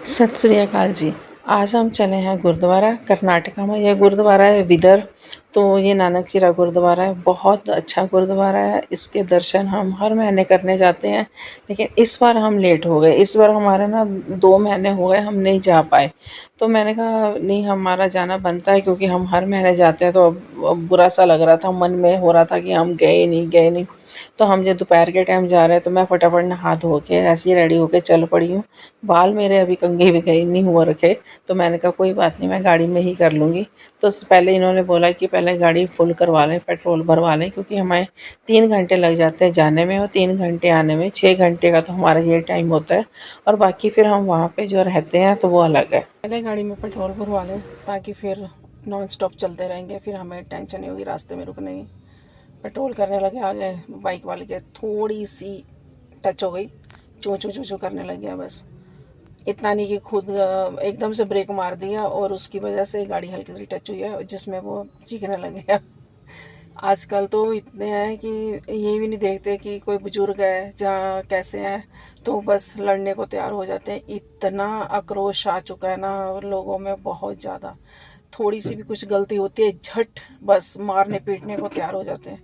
सत श्री अकाल जी। आज हम चले हैं गुरुद्वारा कर्नाटका में। यह गुरुद्वारा है विदर। तो ये नानक चीरा गुरुद्वारा है, बहुत अच्छा गुरुद्वारा है। इसके दर्शन हम हर महीने करने जाते हैं, लेकिन इस बार हम लेट हो गए। इस बार हमारे ना 2 महीने हो गए, हम नहीं जा पाए। तो मैंने कहा नहीं, हमारा जाना बनता है, क्योंकि हम हर महीने जाते हैं। तो अब बुरा सा लग रहा था, मन में हो रहा था कि हम गए नहीं। तो हम जो दोपहर के टाइम जा रहे हैं, तो मैं फटाफट नहा धो के ऐसे ही रेडी होके चल पड़ी हूँ। बाल मेरे अभी कंघी भी गई नहीं हुआ रखे। तो मैंने कहा कोई बात नहीं, मैं गाड़ी में ही कर लूँगी। तो पहले इन्होंने बोला कि पहले गाड़ी फुल करवा लें, पेट्रोल भरवा लें, क्योंकि हमें 3 घंटे लग जाते हैं जाने में और 3 घंटे आने में। 6 घंटे का तो हमारा ये टाइम होता है, और बाकी फिर हम वहाँ पे जो रहते हैं तो वो अलग है। पहले गाड़ी में पेट्रोल भरवा लें, ताकि फिर नॉन स्टॉप चलते रहेंगे, फिर हमें टेंशन नहीं होगी रास्ते में रुकने की। पेट्रोल करने लगे आगे, बाइक वाले के थोड़ी सी टच हो गई, चू चू चू चू करने लग गया। बस इतना नहीं कि खुद एकदम से ब्रेक मार दिया, और उसकी वजह से गाड़ी हल्की सी टच हुई है, जिसमें वो चीखने लग गया। आजकल तो इतने हैं कि ये भी नहीं देखते कि कोई बुजुर्ग है जहाँ कैसे हैं, तो बस लड़ने को तैयार हो जाते हैं। इतना आक्रोश आ चुका है ना लोगों में, बहुत ज़्यादा। थोड़ी सी भी कुछ गलती होती है, झट बस मारने पीटने को तैयार हो जाते हैं।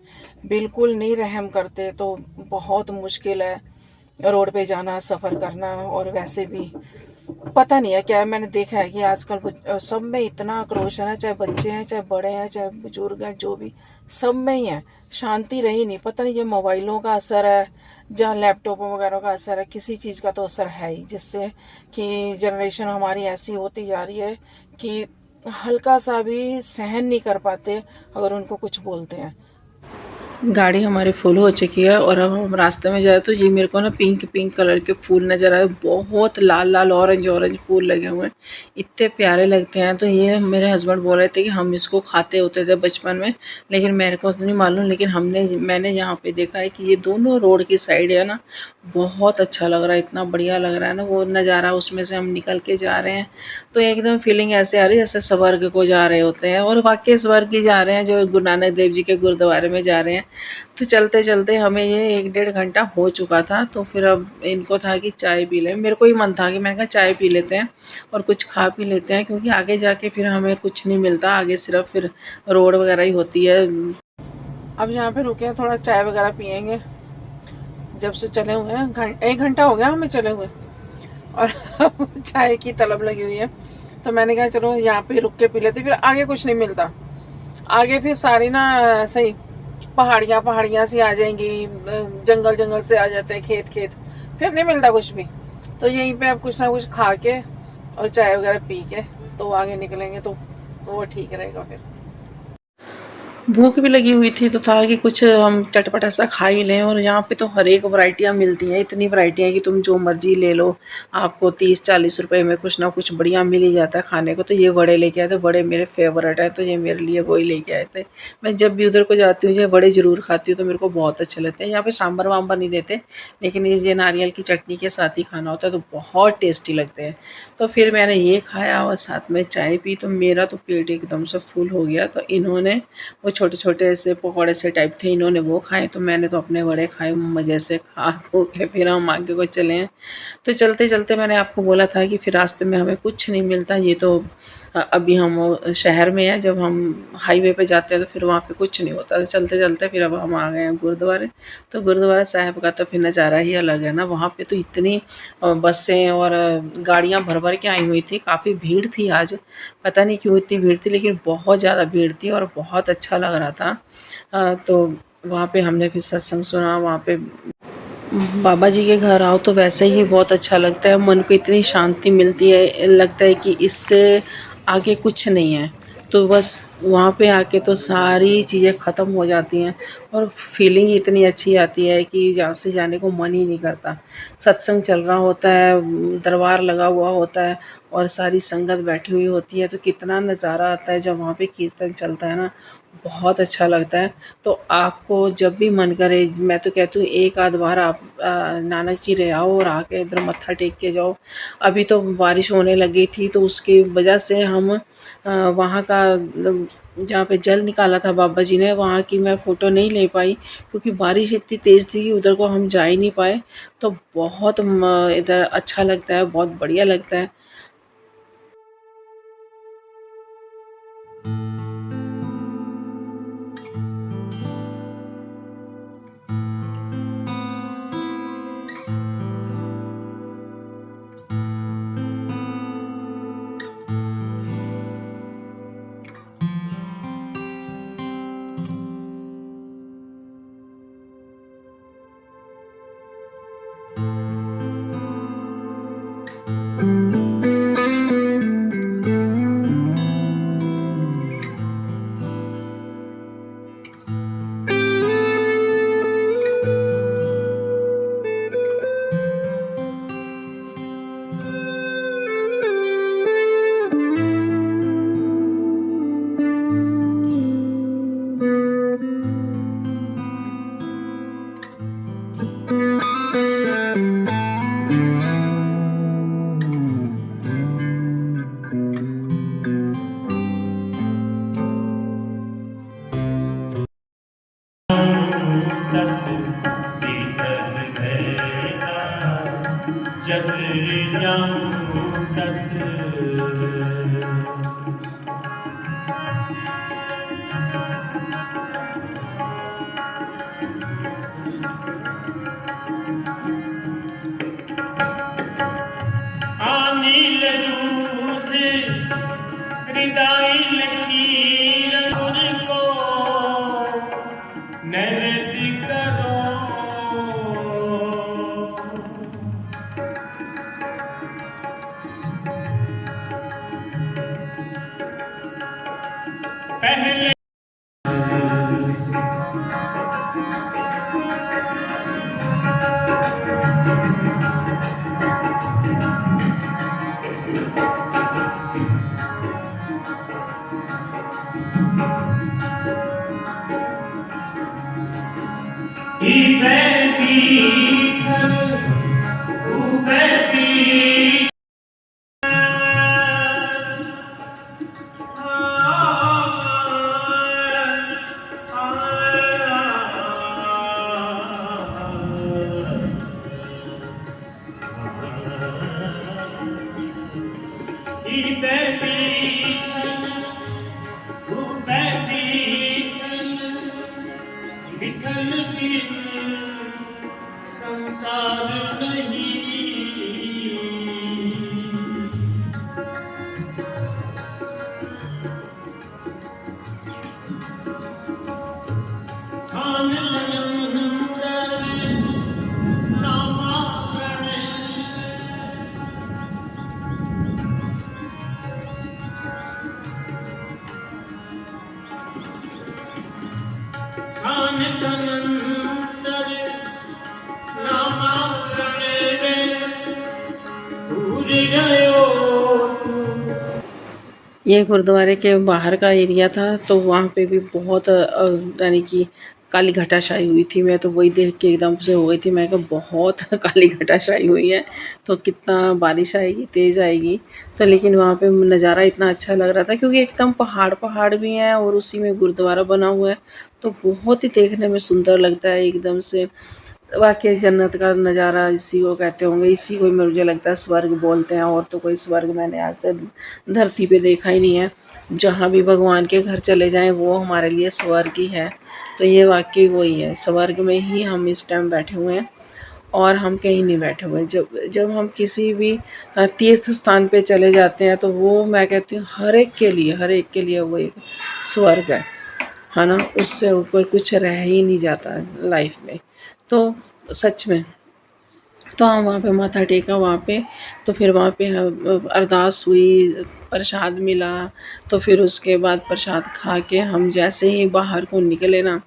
बिल्कुल नहीं रहम करते। तो बहुत मुश्किल है रोड पे जाना, सफ़र करना। और वैसे भी पता नहीं है क्या, मैंने देखा है कि आजकल सब में इतना आक्रोश है ना, चाहे बच्चे हैं, चाहे बड़े हैं, चाहे बुजुर्ग हैं, जो भी, सब में ही है। शांति रही नहीं। पता नहीं ये मोबाइलों का असर है, जहाँ लैपटॉप वगैरह का असर है, किसी चीज़ का तो असर है ही, जिससे कि जनरेशन हमारी ऐसी होती जा रही है कि हल्का सा भी सहन नहीं कर पाते अगर उनको कुछ बोलते हैं। गाड़ी हमारी फुल हो चुकी है, और अब हम रास्ते में जाए तो ये मेरे को ना पिंक पिंक कलर के फूल नज़र आए। बहुत लाल लाल ऑरेंज ऑरेंज फूल लगे हुए हैं, इतने प्यारे लगते हैं। तो ये मेरे हस्बैंड बोल रहे थे कि हम इसको खाते होते थे बचपन में, लेकिन मेरे को तो नहीं मालूम। लेकिन मैंने यहाँ पे देखा है कि ये दोनों रोड की साइड है ना, बहुत अच्छा लग रहा है, इतना बढ़िया लग रहा है ना वो नज़ारा। उसमें से हम निकल के जा रहे हैं, तो एकदम फीलिंग ऐसे आ रही है जैसे स्वर्ग को जा रहे होते हैं, और वाकई स्वर्ग ही जा रहे हैं, जो गुरु नानक देव जी के गुरुद्वारे में जा रहे हैं। तो चलते चलते हमें ये 1 डेढ़ घंटा हो चुका था। तो फिर अब इनको था कि चाय पी लें, मेरे को ही मन था कि मैंने कहा चाय पी लेते हैं और कुछ खा पी लेते हैं, क्योंकि आगे जाके फिर हमें कुछ नहीं मिलता, आगे सिर्फ फिर रोड वगैरह ही होती है। अब यहाँ पे रुके हैं, थोड़ा चाय वगैरह पियेंगे। जब से चले हुए हैं 1 घंटा हो गया हमें चले हुए, और चाय की तलब लगी हुई है। तो मैंने कहा चलो यहाँ पे रुक के पी लेते, फिर आगे कुछ नहीं मिलता। आगे फिर सारी ना सही पहाड़ियाँ पहाड़ियाँ सी आ जाएंगी, जंगल जंगल से आ जाते हैं, खेत खेत, फिर नहीं मिलता कुछ भी। तो यहीं पे अब कुछ ना कुछ खा के और चाय वगैरह पी के तो आगे निकलेंगे, तो वो ठीक रहेगा। फिर भूख भी लगी हुई थी, तो था कि कुछ हम चटपटा सा खा ही लें। और यहाँ पे तो हर एक वैरायटियाँ मिलती हैं, इतनी वैरायटियाँ कि तुम जो मर्जी ले लो, आपको 30-40 रुपए में कुछ ना कुछ बढ़िया मिल ही जाता है खाने को। तो ये वड़े लेके आए थे, बड़े मेरे फेवरेट हैं, तो ये मेरे लिए वही लेके आए थे। मैं जब भी उधर को जाती हूँ ये बड़े ज़रूर खाती हूँ, तो मेरे को बहुत अच्छे लगते हैं। यहाँ पे सांभर वाम्बर नहीं देते, लेकिन ये नारियल की चटनी के साथ ही खाना होता है, तो बहुत टेस्टी लगते हैं। तो फिर मैंने ये खाया और साथ में चाय पी, तो मेरा तो पेट एकदम से फुल हो गया। तो इन्होंने वो छोटे छोटे ऐसे पकौड़े से टाइप थे, इन्होंने वो खाए, तो मैंने तो अपने बड़े खाए। मज़े से खा खो के फिर हम आगे को चले हैं। तो चलते चलते मैंने आपको बोला था कि फिर रास्ते में हमें कुछ नहीं मिलता। ये तो अभी हम शहर में हैं, जब हम हाईवे पे जाते हैं तो फिर वहाँ पे कुछ नहीं होता। तो चलते चलते फिर अब हम आ गए हैं गुरुद्वारे। तो गुरुद्वारा साहिब का तो फिर नज़ारा ही अलग है ना। वहाँ पे तो इतनी बसें और गाड़ियाँ भर भर के आई हुई थी, काफ़ी भीड़ थी आज। पता नहीं क्यों इतनी भीड़ थी, लेकिन बहुत ज़्यादा भीड़ थी और बहुत अच्छा लग रहा था। तो वहाँ पे हमने फिर सत्संग सुना। वहाँ पे बाबा जी के घर आओ तो वैसे ही बहुत अच्छा लगता है, मन को इतनी शांति मिलती है, लगता है कि इससे आगे कुछ नहीं है। तो बस वहाँ पे आके तो सारी चीज़ें ख़त्म हो जाती हैं, और फीलिंग इतनी अच्छी आती है कि यहाँ से जाने को मन ही नहीं करता। सत्संग चल रहा होता है, दरबार लगा हुआ होता है, और सारी संगत बैठी हुई होती है, तो कितना नज़ारा आता है जब वहाँ पे कीर्तन चलता है ना। बहुत अच्छा लगता है। तो आपको जब भी मन करे, मैं तो कहती हूँ एक आध बार आप नानक जी रह आओ और आके इधर मत्था टेक के जाओ। अभी तो बारिश होने लगी थी तो उसकी वजह से हम वहाँ का जहाँ पे जल निकाला था बाबा जी ने, वहाँ की मैं फ़ोटो नहीं ले पाई क्योंकि बारिश इतनी तेज़ थी कि उधर को हम जा ही नहीं पाए। तो बहुत इधर अच्छा लगता है, बहुत बढ़िया लगता है। जत जाऊं तत अनिल दूध हृदय लकीर को नैवेद करो। पहले संसार नहीं ये गुरुद्वारे के बाहर का एरिया था तो वहाँ पे भी बहुत यानी कि काली घटाशाही हुई थी। मैं तो वही देख के एकदम से हो गई थी, मैं कहा बहुत काली घटाशाही हुई है तो कितना बारिश आएगी, तेज़ आएगी। तो लेकिन वहाँ पे नज़ारा इतना अच्छा लग रहा था क्योंकि एकदम पहाड़ पहाड़ भी हैं और उसी में गुरुद्वारा बना हुआ है, तो बहुत ही देखने में सुंदर लगता है एकदम से। वाकई जन्नत का नज़ारा इसी को कहते होंगे, इसी को मुझे लगता है स्वर्ग बोलते हैं, और तो कोई स्वर्ग मैंने आज से धरती पे देखा ही नहीं है। जहाँ भी भगवान के घर चले जाएं वो हमारे लिए स्वर्ग ही है। तो ये वाकई वही है, स्वर्ग में ही हम इस टाइम बैठे हुए हैं और हम कहीं नहीं बैठे हुए। जब जब हम किसी भी तीर्थ स्थान पे चले जाते हैं तो वो मैं कहती हूँ हर एक के लिए वो एक स्वर्ग है ना। उससे ऊपर कुछ रह ही नहीं जाता लाइफ में। तो सच में तो हम वहाँ पे माथा टेका वहाँ पे, तो फिर वहाँ पे अरदास हुई, प्रसाद मिला। तो फिर उसके बाद प्रसाद खा के हम जैसे ही बाहर को निकले ना,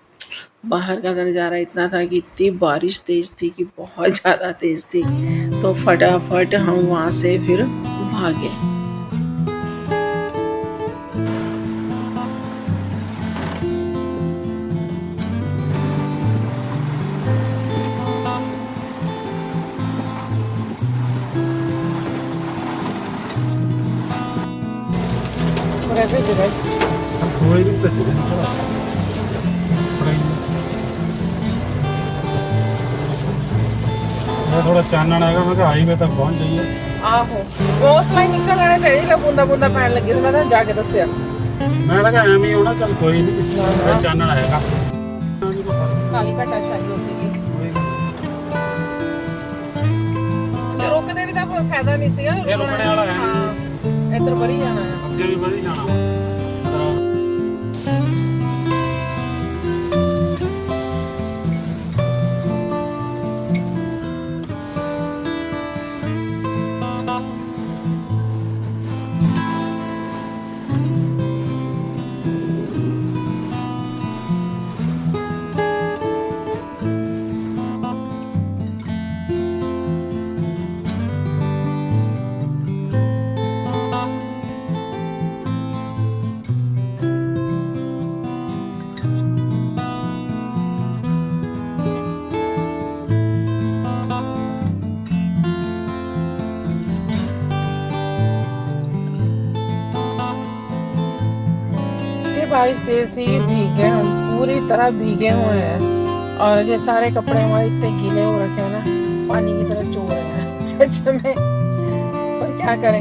बाहर का नज़ारा इतना था कि इतनी बारिश तेज़ थी कि बहुत ज़्यादा तेज़ थी। तो फटाफट हम वहाँ से फिर भागे। कैसे गिरे? थोड़ी भी कच्ची नहीं थोड़ा थोड़ा चानन आएगा मैं हाईवे तक पहुंच जाइए आहो गौसला ही निकल आना चाहिए जो बूंदा बूंदा पैन लगी तो मैं तो जाके दसिया मैं लगा एम ही होना चल कोई नहीं चानन आएगा काली घटा चाहिए ਸੀਗੀ ਰੁਕਦੇ ਵੀ ਤਾਂ ਕੋਈ ਫਾਇਦਾ ਨਹੀਂ ਸੀਗਾ ਇਹ ਰੁਕਣੇ ਵਾਲਾ ਹੈ ਹਾਂ ਇੱਧਰ ਵਰੀ ਜਾਣਾ ਹੈ ਅੱਗੇ ਵੀ ਵਧੀ ਜਾਣਾ ਵਾ बारिश तेज थी भीग गए हम पूरी तरह भीगे हुए हैं और ये सारे कपड़े हमारे इतने गीले हो रखे हैं ना पानी की तरह चो रहे हैं सच में पर क्या करें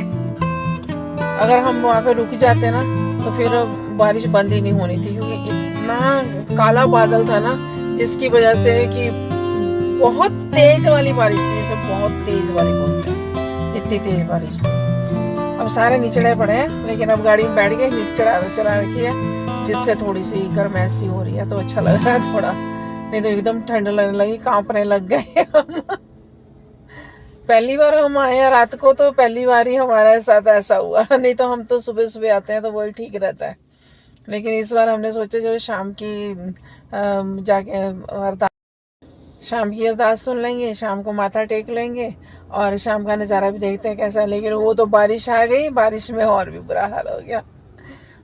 अगर हम वहाँ पे रुक जाते ना तो फिर बारिश बंद ही नहीं होनी थी क्योंकि इतना काला बादल था ना जिसकी वजह से कि बहुत तेज वाली बारिश थी जैसे बहुत तेज वाली बोलते हैं इतनी तेज बारिश थी। अब सारे निचड़े पड़े हैं लेकिन अब गाड़ी में बैठ गए हीट चला रखी है जिससे थोड़ी सी गर्मैश सी हो रही है तो अच्छा लग रहा है थोड़ा नहीं तो एकदम ठंड लगने लगी कांपने लग गए हम पहली बार हम आए हैं रात को तो पहली बार ही हमारे साथ ऐसा हुआ नहीं तो हम तो सुबह सुबह आते हैं तो वही ठीक रहता है लेकिन इस बार हमने सोचा जब शाम की जाके शाम की अरदास सुन लेंगे शाम को माथा टेक लेंगे और शाम का नज़ारा भी देखते हैं कैसा है लेकिन वो तो बारिश आ गई बारिश में और भी बुरा हाल हो गया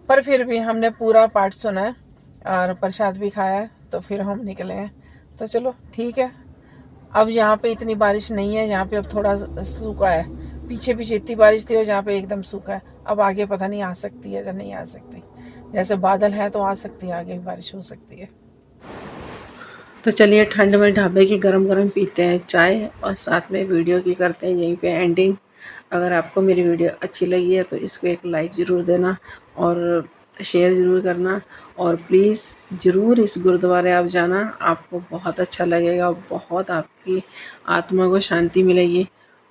पर फिर भी हमने पूरा पाठ सुना है और प्रसाद भी खाया है तो फिर हम निकले हैं तो चलो ठीक है। अब यहाँ पे इतनी बारिश नहीं है यहाँ पे अब थोड़ा सूखा है पीछे पीछे इतनी बारिश थी और यहाँ पे एकदम सूखा है अब आगे पता नहीं आ सकती है या नहीं आ सकती जैसे बादल है तो आ सकती है आगे भी बारिश हो सकती है। तो चलिए ठंड में ढाबे की गरम गरम पीते हैं चाय और साथ में वीडियो की करते हैं यहीं पे एंडिंग। अगर आपको मेरी वीडियो अच्छी लगी है तो इसको एक लाइक ज़रूर देना और शेयर ज़रूर करना और प्लीज़ ज़रूर इस गुरुद्वारे आप जाना आपको बहुत अच्छा लगेगा बहुत आपकी आत्मा को शांति मिलेगी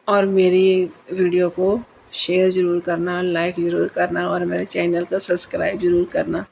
और मेरी वीडियो को शेयर ज़रूर करना लाइक ज़रूर करना और मेरे चैनल को सब्सक्राइब ज़रूर करना।